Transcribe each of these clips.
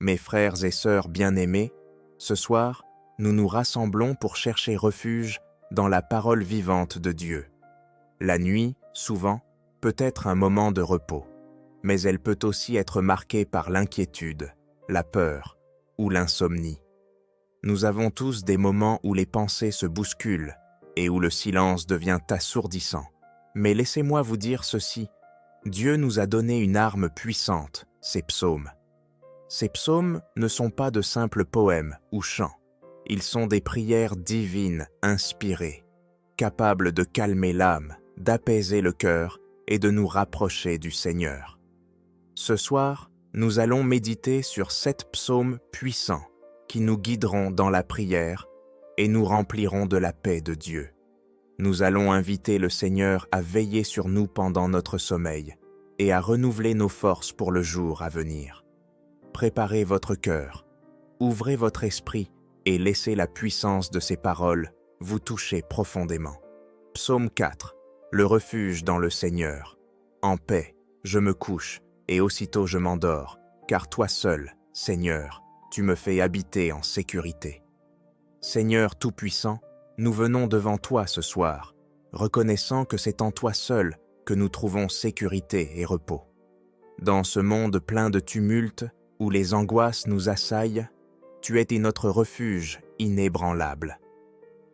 Mes frères et sœurs bien-aimés, ce soir, nous nous rassemblons pour chercher refuge dans la parole vivante de Dieu. La nuit, souvent, peut être un moment de repos, mais elle peut aussi être marquée par l'inquiétude, la peur ou l'insomnie. Nous avons tous des moments où les pensées se bousculent et où le silence devient assourdissant. Mais laissez-moi vous dire ceci, Dieu nous a donné une arme puissante, ces psaumes. Ces psaumes ne sont pas de simples poèmes ou chants. Ils sont des prières divines, inspirées, capables de calmer l'âme, d'apaiser le cœur et de nous rapprocher du Seigneur. Ce soir, nous allons méditer sur 7 psaumes puissants qui nous guideront dans la prière et nous rempliront de la paix de Dieu. Nous allons inviter le Seigneur à veiller sur nous pendant notre sommeil et à renouveler nos forces pour le jour à venir. Préparez votre cœur, ouvrez votre esprit et laissez la puissance de ces paroles vous toucher profondément. Psaume 4. Le refuge dans le Seigneur. En paix, je me couche et aussitôt je m'endors, car toi seul, Seigneur, tu me fais habiter en sécurité. Seigneur Tout-Puissant, nous venons devant toi ce soir, reconnaissant que c'est en toi seul que nous trouvons sécurité et repos. Dans ce monde plein de tumulte, où les angoisses nous assaillent, tu es notre refuge inébranlable.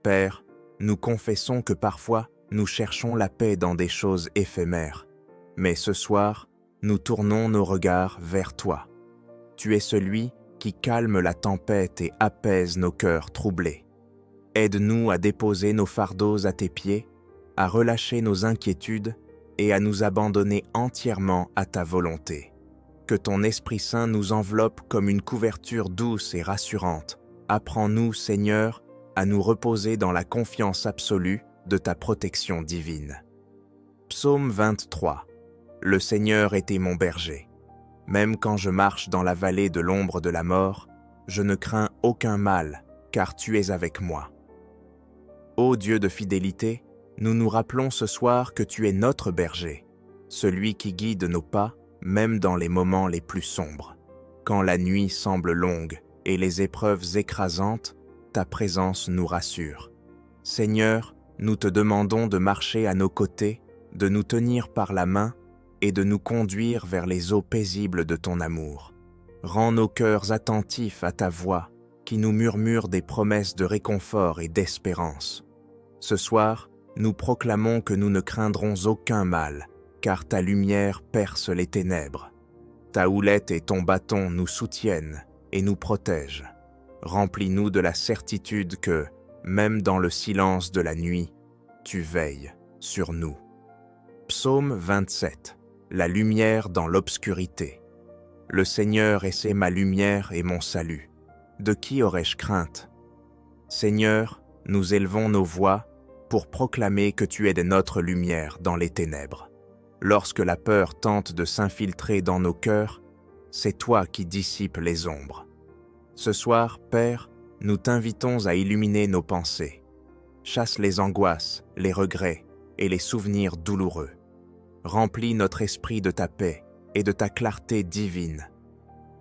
Père, nous confessons que parfois nous cherchons la paix dans des choses éphémères, mais ce soir, nous tournons nos regards vers toi. Tu es celui qui calme la tempête et apaise nos cœurs troublés. Aide-nous à déposer nos fardeaux à tes pieds, à relâcher nos inquiétudes et à nous abandonner entièrement à ta volonté. Que ton Esprit Saint nous enveloppe comme une couverture douce et rassurante. Apprends-nous, Seigneur, à nous reposer dans la confiance absolue de ta protection divine. Psaume 23. Le Seigneur était mon berger. Même quand je marche dans la vallée de l'ombre de la mort, je ne crains aucun mal, car tu es avec moi. Ô Dieu de fidélité, nous nous rappelons ce soir que tu es notre berger, celui qui guide nos pas, même dans les moments les plus sombres. Quand la nuit semble longue et les épreuves écrasantes, ta présence nous rassure. Seigneur, nous te demandons de marcher à nos côtés, de nous tenir par la main et de nous conduire vers les eaux paisibles de ton amour. Rends nos cœurs attentifs à ta voix, qui nous murmure des promesses de réconfort et d'espérance. Ce soir, nous proclamons que nous ne craindrons aucun mal, car ta lumière perce les ténèbres. Ta houlette et ton bâton nous soutiennent et nous protègent. Remplis-nous de la certitude que, même dans le silence de la nuit, tu veilles sur nous. Psaume 27. La lumière dans l'obscurité. Le Seigneur est ma lumière et mon salut. De qui aurais-je crainte? Seigneur, nous élevons nos voix pour proclamer que tu es notre lumière dans les ténèbres. Lorsque la peur tente de s'infiltrer dans nos cœurs, c'est toi qui dissipes les ombres. Ce soir, Père, nous t'invitons à illuminer nos pensées. Chasse les angoisses, les regrets et les souvenirs douloureux. Remplis notre esprit de ta paix et de ta clarté divine.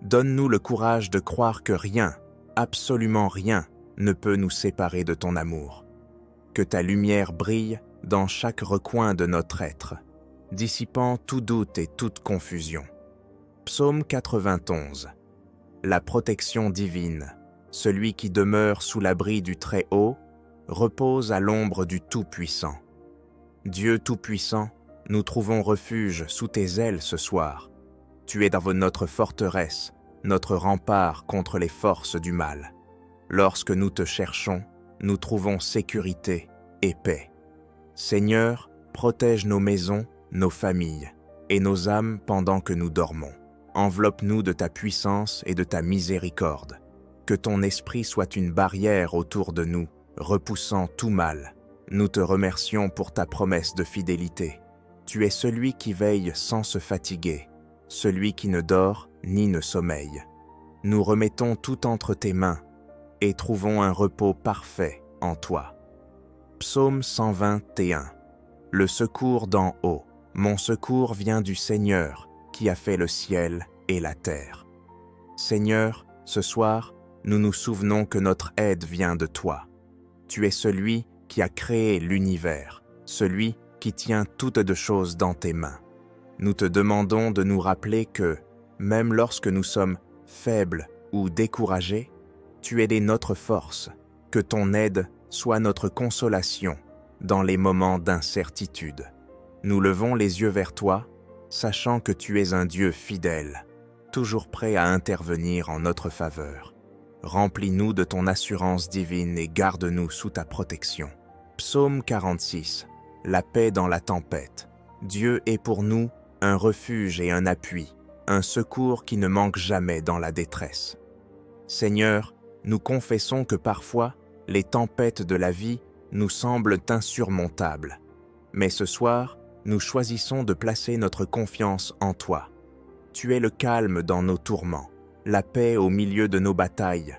Donne-nous le courage de croire que rien, absolument rien, ne peut nous séparer de ton amour. Que ta lumière brille dans chaque recoin de notre être, dissipant tout doute et toute confusion. Psaume 91. La protection divine, celui qui demeure sous l'abri du Très-Haut, repose à l'ombre du Tout-Puissant. Dieu Tout-Puissant, nous trouvons refuge sous tes ailes ce soir. Tu es dans notre forteresse, notre rempart contre les forces du mal. Lorsque nous te cherchons, nous trouvons sécurité et paix. Seigneur, protège nos maisons, nos familles et nos âmes pendant que nous dormons. Enveloppe-nous de ta puissance et de ta miséricorde. Que ton esprit soit une barrière autour de nous, repoussant tout mal. Nous te remercions pour ta promesse de fidélité. Tu es celui qui veille sans se fatiguer, celui qui ne dort ni ne sommeille. Nous remettons tout entre tes mains et trouvons un repos parfait en toi. Psaume 121. Le secours d'en haut. Mon secours vient du Seigneur qui a fait le ciel et la terre. Seigneur, ce soir, nous nous souvenons que notre aide vient de toi. Tu es celui qui a créé l'univers, celui qui tient toutes de choses dans tes mains. Nous te demandons de nous rappeler que, même lorsque nous sommes faibles ou découragés, tu es notre force, que ton aide soit notre consolation dans les moments d'incertitude. Nous levons les yeux vers toi, sachant que tu es un Dieu fidèle, toujours prêt à intervenir en notre faveur. Remplis-nous de ton assurance divine et garde-nous sous ta protection. Psaume 46. La paix dans la tempête. Dieu est pour nous un refuge et un appui, un secours qui ne manque jamais dans la détresse. Seigneur, nous confessons que parfois, les tempêtes de la vie nous semblent insurmontables. Mais ce soir, nous choisissons de placer notre confiance en toi. Tu es le calme dans nos tourments, la paix au milieu de nos batailles.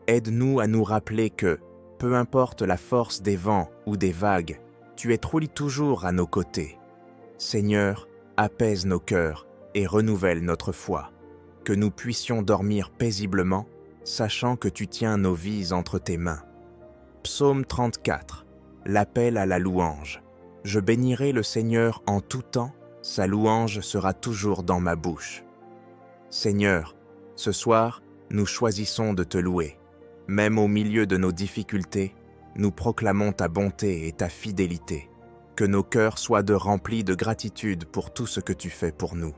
Aide-nous à nous rappeler que, peu importe la force des vents ou des vagues, tu es toujours à nos côtés. Seigneur, apaise nos cœurs et renouvelle notre foi, que nous puissions dormir paisiblement, sachant que tu tiens nos vies entre tes mains. Psaume 34. L'appel à la louange. Je bénirai le Seigneur en tout temps, sa louange sera toujours dans ma bouche. Seigneur, ce soir, nous choisissons de te louer. Même au milieu de nos difficultés, nous proclamons ta bonté et ta fidélité. Que nos cœurs soient remplis de gratitude pour tout ce que tu fais pour nous.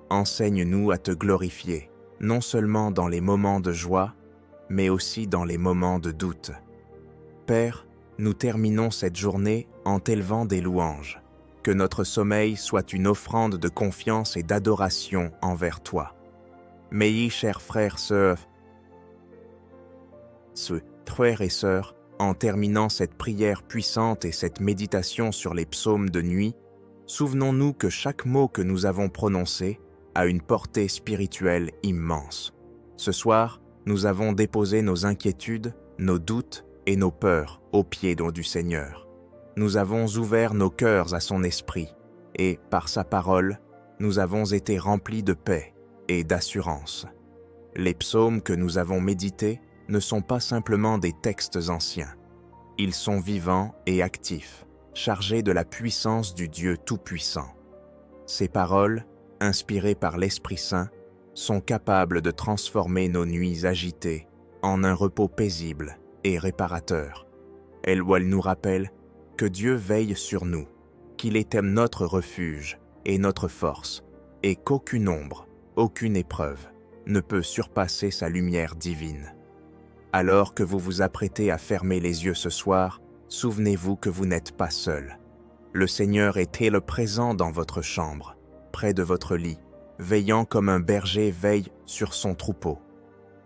Enseigne-nous à te glorifier, non seulement dans les moments de joie, mais aussi dans les moments de doute. Père, nous terminons cette journée en t'élevant des louanges. Que notre sommeil soit une offrande de confiance et d'adoration envers toi. Mes chers frères et sœurs, en terminant cette prière puissante et cette méditation sur les psaumes de nuit, souvenons-nous que chaque mot que nous avons prononcé a une portée spirituelle immense. Ce soir, nous avons déposé nos inquiétudes, nos doutes et nos peurs aux pieds du Seigneur. Nous avons ouvert nos cœurs à son esprit et, par sa parole, nous avons été remplis de paix et d'assurance. Les psaumes que nous avons médités ne sont pas simplement des textes anciens. Ils sont vivants et actifs, chargés de la puissance du Dieu Tout-Puissant. Ces paroles, inspirées par l'Esprit Saint, sont capables de transformer nos nuits agitées en un repos paisible et réparateur. Elles nous rappellent que Dieu veille sur nous, qu'il est notre refuge et notre force, et qu'aucune ombre, aucune épreuve ne peut surpasser sa lumière divine. Alors que vous vous apprêtez à fermer les yeux ce soir, souvenez-vous que vous n'êtes pas seul. Le Seigneur est présent dans votre chambre, près de votre lit, veillant comme un berger veille sur son troupeau.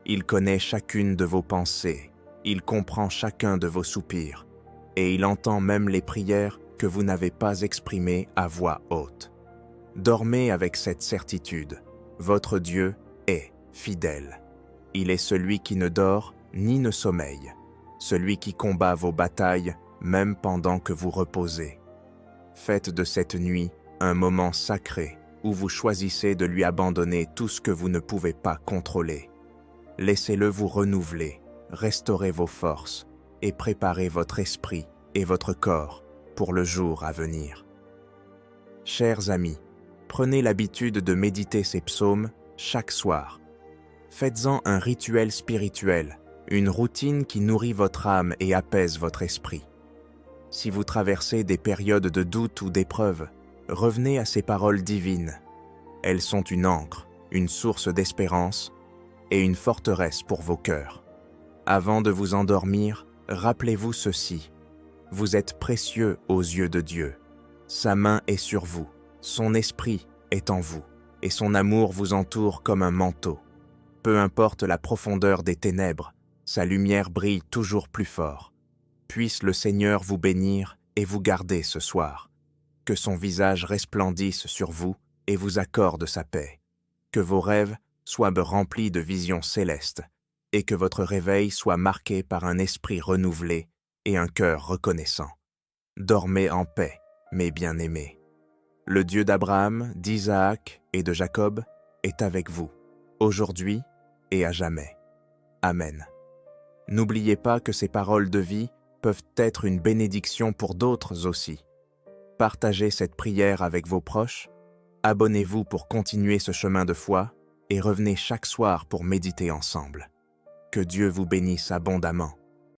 Il connaît chacune de vos pensées, il comprend chacun de vos soupirs, et il entend même les prières que vous n'avez pas exprimées à voix haute. Dormez avec cette certitude, votre Dieu est fidèle. Il est celui qui ne dort ni ne sommeille, celui qui combat vos batailles même pendant que vous reposez. Faites de cette nuit un moment sacré où vous choisissez de lui abandonner tout ce que vous ne pouvez pas contrôler. Laissez-le vous renouveler, restaurer vos forces et préparer votre esprit et votre corps pour le jour à venir. Chers amis, prenez l'habitude de méditer ces psaumes chaque soir. Faites-en un rituel spirituel, une routine qui nourrit votre âme et apaise votre esprit. Si vous traversez des périodes de doute ou d'épreuve, revenez à ces paroles divines. Elles sont une ancre, une source d'espérance et une forteresse pour vos cœurs. Avant de vous endormir, rappelez-vous ceci. Vous êtes précieux aux yeux de Dieu. Sa main est sur vous, son esprit est en vous, et son amour vous entoure comme un manteau. Peu importe la profondeur des ténèbres, sa lumière brille toujours plus fort. Puisse le Seigneur vous bénir et vous garder ce soir. Que son visage resplendisse sur vous et vous accorde sa paix. Que vos rêves soient remplis de visions célestes et que votre réveil soit marqué par un esprit renouvelé et un cœur reconnaissant. Dormez en paix, mes bien-aimés. Le Dieu d'Abraham, d'Isaac et de Jacob est avec vous, aujourd'hui et à jamais. Amen. N'oubliez pas que ces paroles de vie peuvent être une bénédiction pour d'autres aussi. Partagez cette prière avec vos proches, abonnez-vous pour continuer ce chemin de foi et revenez chaque soir pour méditer ensemble. Que Dieu vous bénisse abondamment.